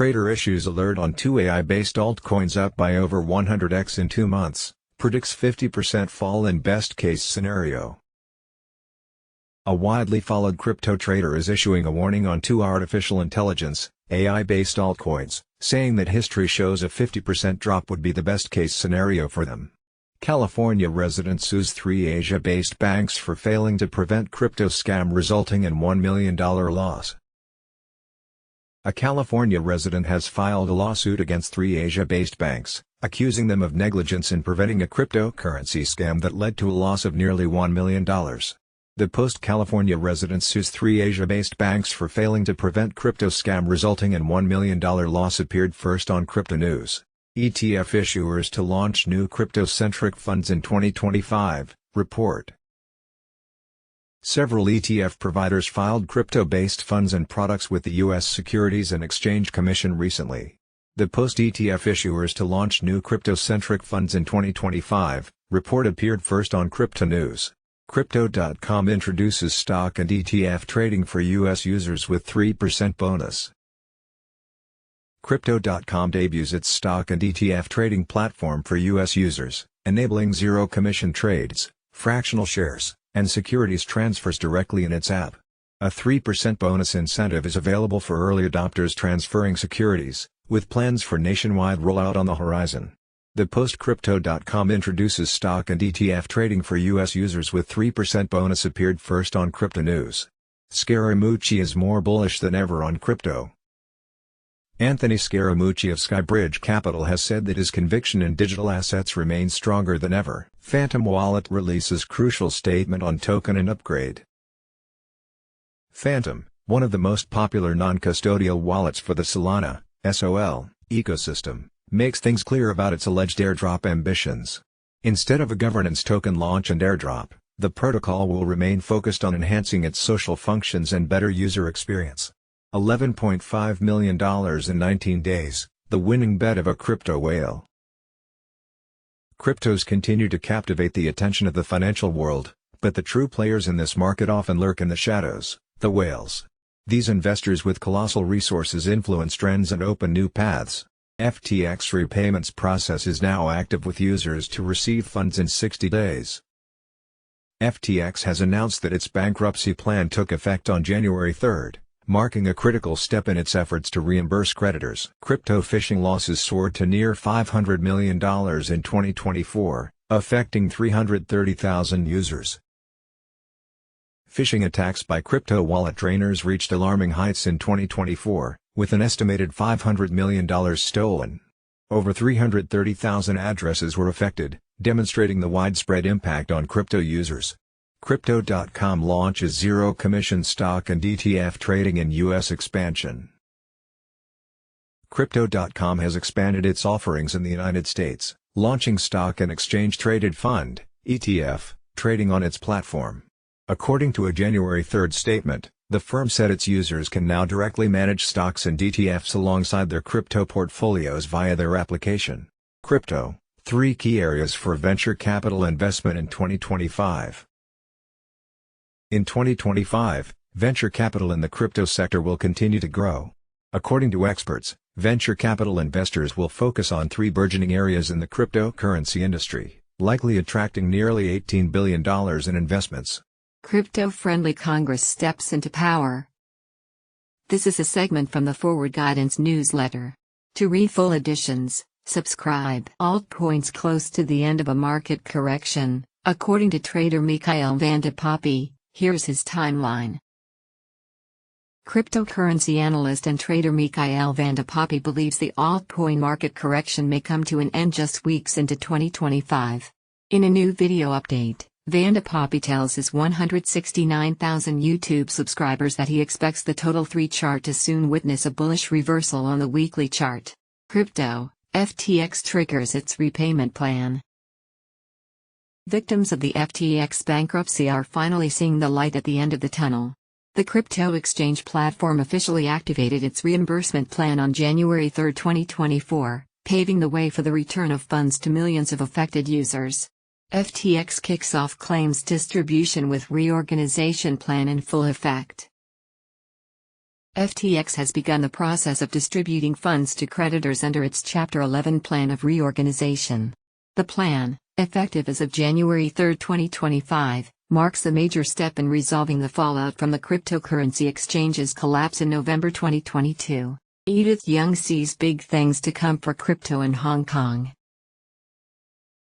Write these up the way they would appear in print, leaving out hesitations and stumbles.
Trader issues alert on 2 AI-based altcoins up by over 100x in 2 months, predicts 50% fall in best-case scenario. A widely followed crypto trader is issuing a warning on 2 artificial intelligence, AI-based altcoins, saying that history shows a 50% drop would be the best-case scenario for them. California resident sues 3 Asia-based banks for failing to prevent crypto scam resulting in $1 million loss. A California resident has filed a lawsuit against 3 Asia-based banks, accusing them of negligence in preventing a cryptocurrency scam that led to a loss of nearly $1 million. The Post-California resident sues 3 Asia-based banks for failing to prevent crypto scam resulting in $1 million loss appeared first on Crypto News. ETF issuers to launch new crypto-centric funds in 2025, report. Several ETF providers filed crypto-based funds and products with the U.S. Securities and Exchange Commission recently. The Post-ETF issuers to launch new crypto-centric funds in 2025, report appeared first on Crypto News. Crypto.com introduces stock and ETF trading for U.S. users with 3% bonus. Crypto.com debuts its stock and ETF trading platform for U.S. users, enabling zero-commission trades, fractional shares, and securities transfers directly in its app. A 3% bonus incentive is available for early adopters transferring securities, with plans for nationwide rollout on the horizon. The Post-Crypto.com introduces stock and ETF trading for U.S. users with 3% bonus appeared first on Crypto News. Scaramucci is more bullish than ever on crypto. Anthony Scaramucci of Skybridge Capital has said that his conviction in digital assets remains stronger than ever. Phantom Wallet releases crucial statement on token and upgrade. Phantom, one of the most popular non-custodial wallets for the Solana (SOL) ecosystem, makes things clear about its alleged airdrop ambitions. Instead of a governance token launch and airdrop, the protocol will remain focused on enhancing its social functions and better user experience. $11.5 million in 19 days, the winning bet of a crypto whale. Cryptos continue to captivate the attention of the financial world, but the true players in this market often lurk in the shadows, the whales. These investors with colossal resources influence trends and open new paths. FTX repayments process is now active with users to receive funds in 60 days. FTX has announced that its bankruptcy plan took effect on January 3, marking a critical step in its efforts to reimburse creditors. Crypto phishing losses soared to near $500 million in 2024, affecting 330,000 users. Phishing attacks by crypto wallet drainers reached alarming heights in 2024, with an estimated $500 million stolen. Over 330,000 addresses were affected, demonstrating the widespread impact on crypto users. Crypto.com launches zero-commission stock and ETF trading in U.S. expansion. Crypto.com has expanded its offerings in the United States, launching stock and exchange-traded fund (ETF) trading on its platform. According to a January 3 statement, the firm said its users can now directly manage stocks and ETFs alongside their crypto portfolios via their application. Crypto: 3 key areas for venture capital investment in 2025. In 2025, venture capital in the crypto sector will continue to grow. According to experts, venture capital investors will focus on 3 burgeoning areas in the cryptocurrency industry, likely attracting nearly $18 billion in investments. Crypto-friendly Congress steps into power. This is a segment from the Forward Guidance newsletter. To read full editions, subscribe. Altcoins close to the end of a market correction, according to trader Mikhail Vandepoppy. Here's his timeline. Cryptocurrency analyst and trader Mikhail Vandepoppy believes the altcoin market correction may come to an end just weeks into 2025. In a new video update, Vandepoppy tells his 169,000 YouTube subscribers that he expects the total 3 chart to soon witness a bullish reversal on the weekly chart. Crypto: FTX triggers its repayment plan. Victims of the FTX bankruptcy are finally seeing the light at the end of the tunnel. The crypto exchange platform officially activated its reimbursement plan on January 3, 2024, paving the way for the return of funds to millions of affected users. FTX kicks off claims distribution with reorganization plan in full effect. FTX has begun the process of distributing funds to creditors under its Chapter 11 plan of reorganization. The plan, effective as of January 3, 2025, marks a major step in resolving the fallout from the cryptocurrency exchange's collapse in November 2022. Edith Young sees big things to come for crypto in Hong Kong.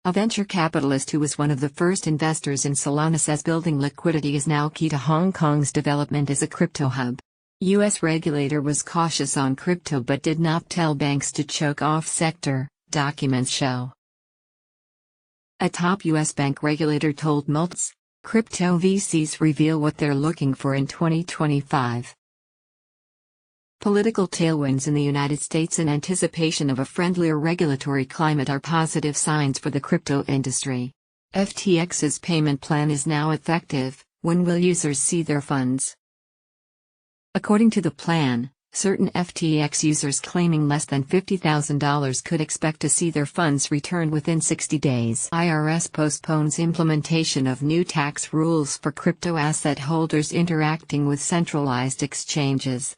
A venture capitalist who was one of the first investors in Solana says building liquidity is now key to Hong Kong's development as a crypto hub. U.S. regulator was cautious on crypto but did not tell banks to choke off sector, documents show. A top U.S. bank regulator told Mults, crypto VCs reveal what they're looking for in 2025. Political tailwinds in the United States in anticipation of a friendlier regulatory climate are positive signs for the crypto industry. FTX's payment plan is now effective. When will users see their funds? According to the plan, certain FTX users claiming less than $50,000 could expect to see their funds returned within 60 days. IRS postpones implementation of new tax rules for crypto asset holders interacting with centralized exchanges.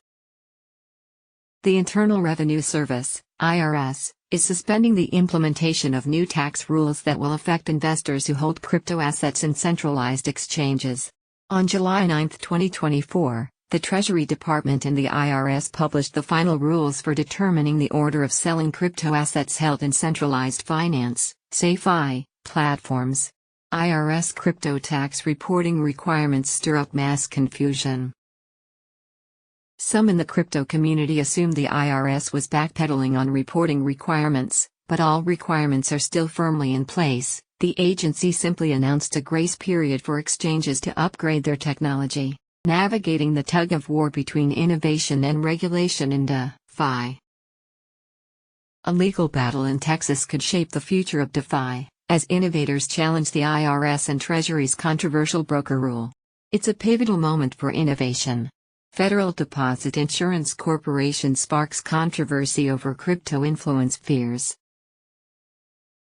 The Internal Revenue Service, IRS, is suspending the implementation of new tax rules that will affect investors who hold crypto assets in centralized exchanges. On July 9, 2024, the Treasury Department and the IRS published the final rules for determining the order of selling crypto assets held in centralized finance (CeFi) platforms. IRS crypto tax reporting requirements stir up mass confusion. Some in the crypto community assumed the IRS was backpedaling on reporting requirements, but all requirements are still firmly in place. The agency simply announced a grace period for exchanges to upgrade their technology, navigating the tug-of-war between innovation and regulation in DeFi. A legal battle in Texas could shape the future of DeFi, as innovators challenge the IRS and Treasury's controversial broker rule. It's a pivotal moment for innovation. Federal Deposit Insurance Corporation sparks controversy over crypto influence fears.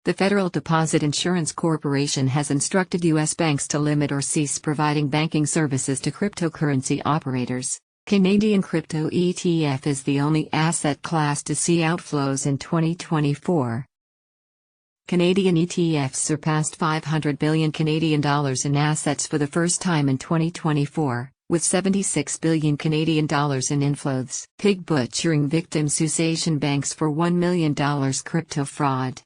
The Federal Deposit Insurance Corporation has instructed U.S. banks to limit or cease providing banking services to cryptocurrency operators. Canadian crypto ETF is the only asset class to see outflows in 2024. Canadian ETFs surpassed $500 billion Canadian dollars in assets for the first time in 2024, with $76 billion Canadian dollars in inflows. Pig butchering victim sues Asian banks for $1 million crypto fraud.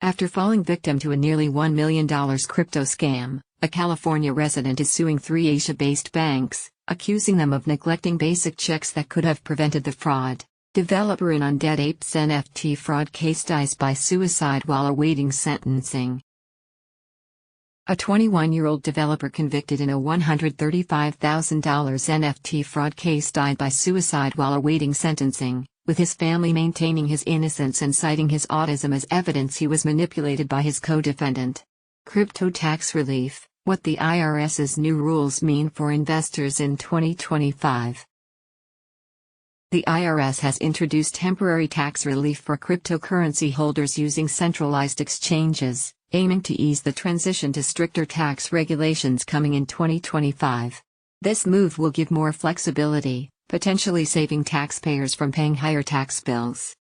After falling victim to a nearly $1 million crypto scam, a California resident is suing 3 Asia-based banks, accusing them of neglecting basic checks that could have prevented the fraud. Developer in Undead Apes NFT fraud case dies by suicide while awaiting sentencing. A 21-year-old developer convicted in a $135,000 NFT fraud case died by suicide while awaiting sentencing, with his family maintaining his innocence and citing his autism as evidence he was manipulated by his co-defendant. Crypto tax relief: what the IRS's new rules mean for investors in 2025. The IRS has introduced temporary tax relief for cryptocurrency holders using centralized exchanges, aiming to ease the transition to stricter tax regulations coming in 2025. This move will give more flexibility, potentially saving taxpayers from paying higher tax bills.